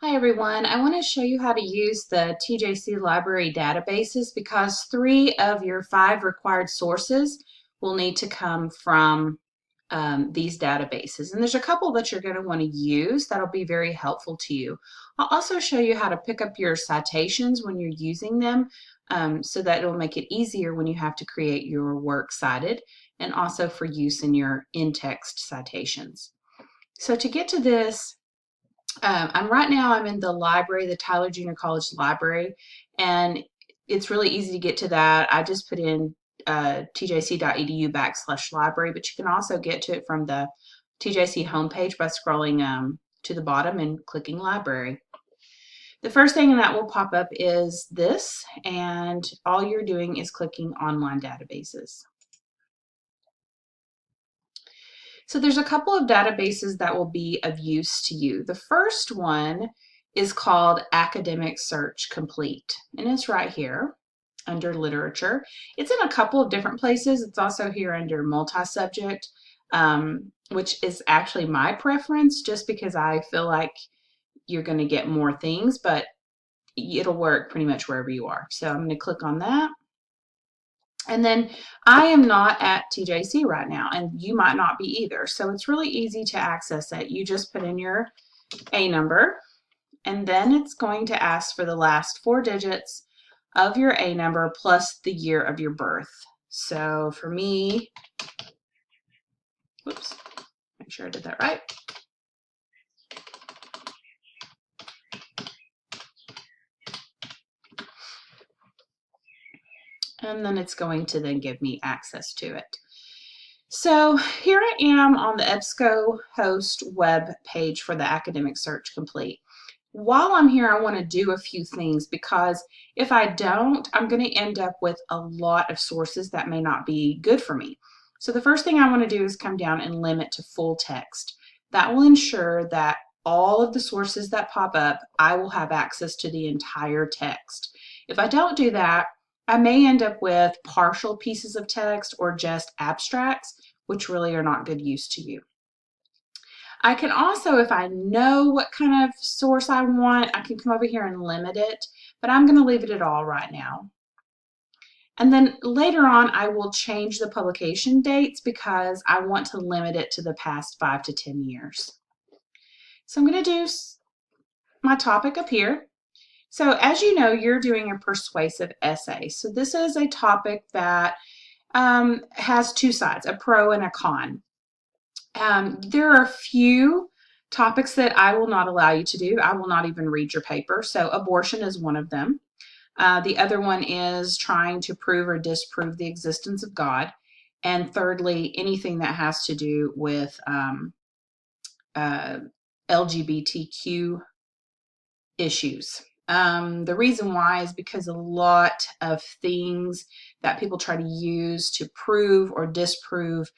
Hi everyone, I want to show you how to use the TJC library databases because 3 of your 5 required sources will need to come from these databases. And there's a couple that you're going to want to use that'll be very helpful to you. I'll also show you how to pick up your citations when you're using them so that it'll make it easier when you have to create your works cited and also for use in your in-text citations. So to get to this, I'm in the library, the Tyler Junior College Library, and it's really easy to get to that. I just put in tjc.edu/library, but you can also get to it from the TJC homepage by scrolling to the bottom and clicking library. The first thing that will pop up is this, and all you're doing is clicking online databases. So there's a couple of databases that will be of use to you. The first one is called Academic Search Complete, and it's right here under literature. It's in a couple of different places. It's also here under multi-subject, which is actually my preference just because I feel like you're going to get more things, but it'll work pretty much wherever you are. So I'm going to click on that. And then I am not at TJC right now, and you might not be either. So it's really easy to access it. You just put in your A number, and then it's going to ask for the last 4 digits of your A number plus the year of your birth. So for me, whoops, make sure I did that right. And then it's going to then give me access to it. So here I am on the EBSCOhost web page for the Academic Search Complete. While I'm here, I want to do a few things because if I don't, I'm going to end up with a lot of sources that may not be good for me. So the first thing I want to do is come down and limit to full text. That will ensure that all of the sources that pop up, I will have access to the entire text. If I don't do that, I may end up with partial pieces of text or just abstracts, which really are not good use to you. I can also, if I know what kind of source I want, I can come over here and limit it, but I'm going to leave it at all right now. And then later on, I will change the publication dates because I want to limit it to the past 5 to 10 years. So I'm going to do my topic up here. So as you know, you're doing a persuasive essay. So this is a topic that has 2 sides, a pro and a con. There are a few topics that I will not allow you to do. I will not even read your paper. So abortion is one of them. The other one is trying to prove or disprove the existence of God. And thirdly, anything that has to do with LGBTQ issues. The reason why is because a lot of things that people try to use to prove or disprove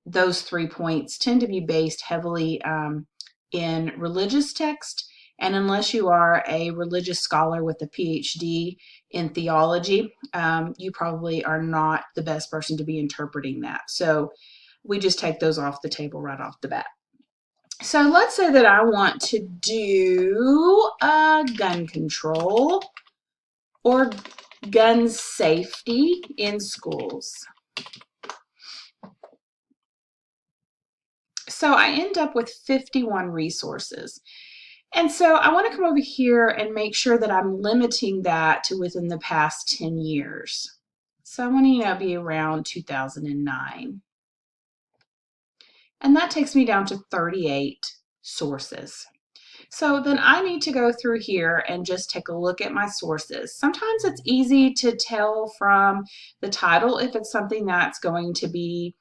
those 3 points tend to be based heavily in religious text. And unless you are a religious scholar with a PhD in theology, you probably are not the best person to be interpreting that. So we just take those off the table right off the bat. So let's say that I want to do gun control or gun safety in schools. So I end up with 51 resources. And so I want to come over here and make sure that I'm limiting that to within the past 10 years. So I want to be around 2009. And that takes me down to 38 sources. So then I need to go through here and just take a look at my sources. Sometimes it's easy to tell from the title if it's something that's going to be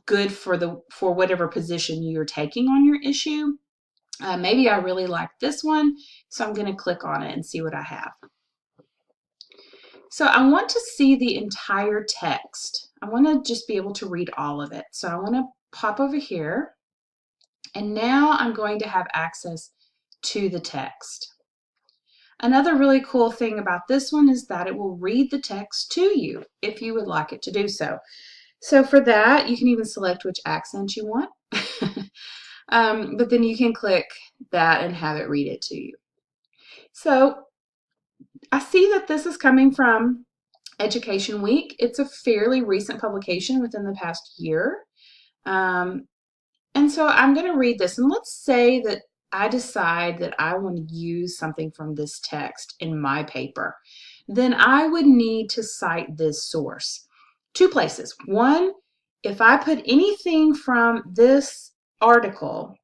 good for whatever position you're taking on your issue. Maybe I really like this one, so I'm going to click on it and see what I have. So I want to see the entire text. I want to just be able to read all of it. So I want to pop over here, and now I'm going to have access to the text. Another really cool thing about this one is that it will read the text to you if you would like it to do so. So for that, you can even select which accent you want. But then you can click that and have it read it to you. So I see that this is coming from Education Week. It's a fairly recent publication within the past year. And so I'm going to read this, and let's say that I decide that I want to use something from this text in my paper. Then I would need to cite this source. Two places. One, if I put anything from this article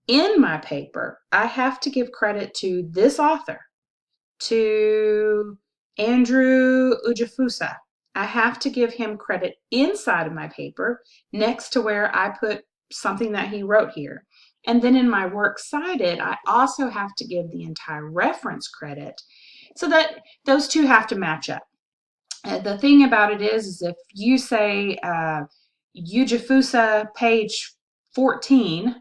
in my paper, I have to give credit to this author, to Andrew Ujafusa. I have to give him credit inside of my paper next to where I put something that he wrote here. And then in my works cited, I also have to give the entire reference credit so that those two have to match up. The thing about it is if you say Ujafusa page 14,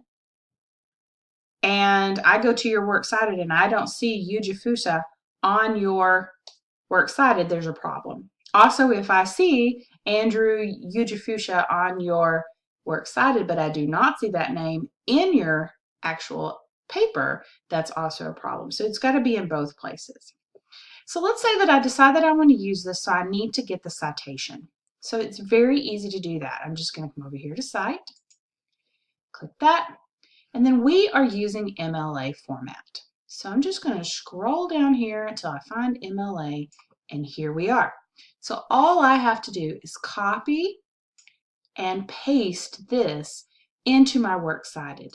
and I go to your works cited and I don't see Ujafusa on your works cited, there's a problem. Also, if I see Andrew Ujafusa on your works cited, but I do not see that name in your actual paper, that's also a problem. So it's got to be in both places. So let's say that I decide that I want to use this, so I need to get the citation. So it's very easy to do that. I'm just going to come over here to Cite, click that, and then we are using MLA format. So I'm just going to scroll down here until I find MLA, and here we are. So all I have to do is copy and paste this into my works cited.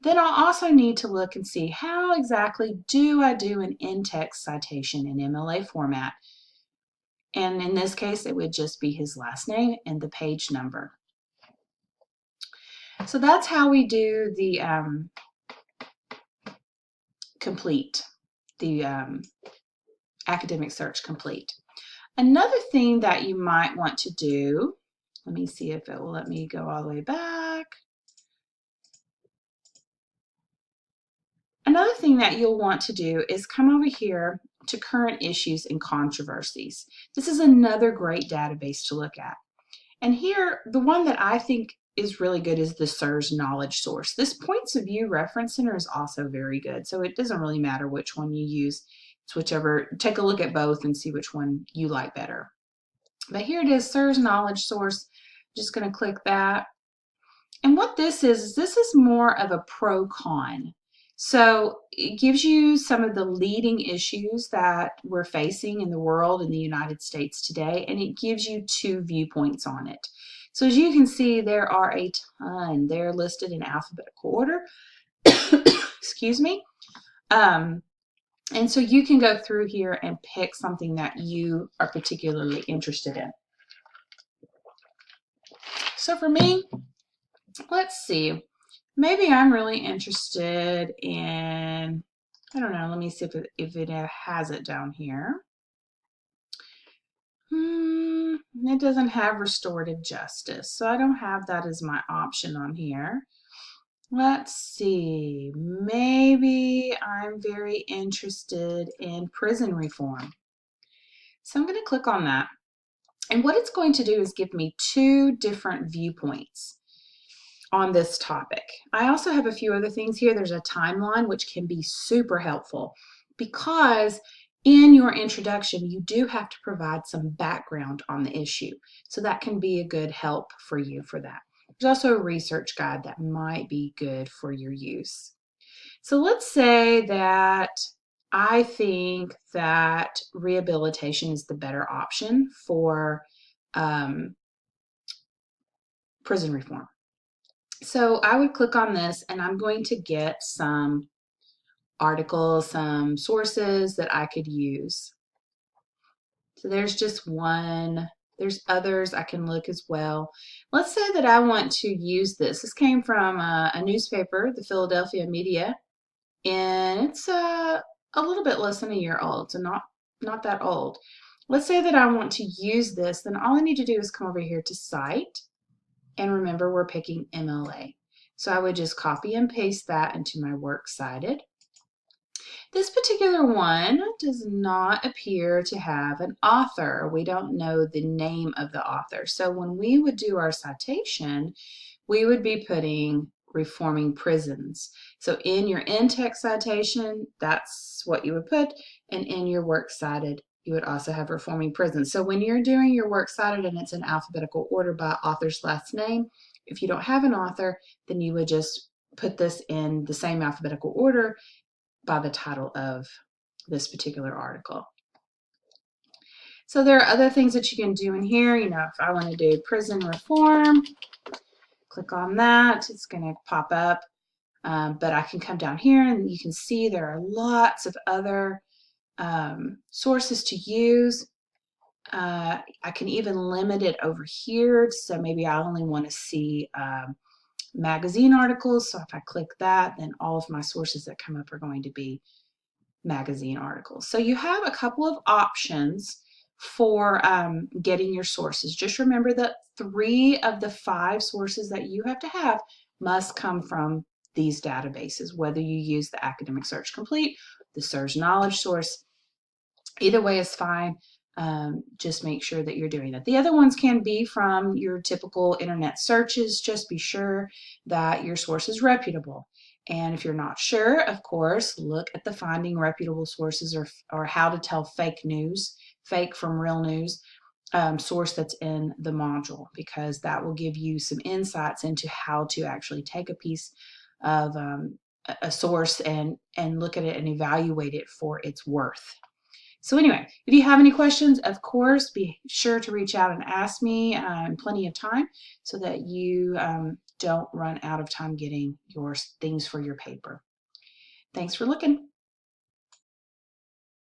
Then I'll also need to look and see how exactly do I do an in-text citation in MLA format. And in this case, it would just be his last name and the page number. So that's how we do the complete, the academic search complete. Another thing that you might want to do, let me see if it will let me go all the way back. Another thing that you'll want to do is come over here to current issues and controversies. This is another great database to look at. And here, the one that I think is really good is the SIRS knowledge source. This points of view reference center is also very good. So it doesn't really matter which one you use. It's whichever, take a look at both and see which one you like better. But here it is, SIRS knowledge source. I'm just going to click that. And what this is more of a pro-con. So it gives you some of the leading issues that we're facing in the world, in the United States today, and it gives you two viewpoints on it. So as you can see, there are a ton. They're listed in alphabetical order. Excuse me. And so you can go through here and pick something that you are particularly interested in. So for me, let's see. Maybe I'm really interested in, I don't know, let me see if it has it down here. It doesn't have restorative justice, so I don't have that as my option on here. Let's see, maybe I'm very interested in prison reform. So I'm going to click on that. And what it's going to do is give me two different viewpoints on this topic. I also have a few other things here. There's a timeline, which can be super helpful because in your introduction, you do have to provide some background on the issue. So that can be a good help for you for that. There's also a research guide that might be good for your use. So let's say that I think that rehabilitation is the better option for prison reform. So I would click on this and I'm going to get some articles, some sources that I could use. So there's just one. There's others I can look as well. Let's say that I want to use this. This came from a newspaper, the Philadelphia Media, and it's a little bit less than a year old, so not that old. Let's say that I want to use this, then all I need to do is come over here to Cite. And remember, we're picking MLA. So I would just copy and paste that into my works cited. This particular one does not appear to have an author. We don't know the name of the author. So when we would do our citation, we would be putting reforming prisons. So in your in-text citation, that's what you would put, and in your works cited, you would also have reforming prisons. So when you're doing your works cited and it's in alphabetical order by author's last name, if you don't have an author, then you would just put this in the same alphabetical order by the title of this particular article. So there are other things that you can do in here. You know, if I want to do prison reform, click on that, it's going to pop up. But I can come down here and you can see there are lots of other sources to use. I can even limit it over here. So maybe I only want to see magazine articles. So if I click that, then all of my sources that come up are going to be magazine articles. So you have a couple of options for getting your sources. Just remember that 3 of the 5 sources that you have to have must come from these databases, whether you use the Academic Search Complete, the Surge Knowledge Source. Either way is fine. Just make sure that you're doing that. The other ones can be from your typical internet searches. Just be sure that your source is reputable. And if you're not sure, of course, look at the Finding Reputable Sources or How to Tell Fake News, Fake from Real News source that's in the module, because that will give you some insights into how to actually take a piece of a source and look at it and evaluate it for its worth. So anyway, if you have any questions, of course, be sure to reach out and ask me in plenty of time so that you don't run out of time getting your things for your paper. Thanks for looking.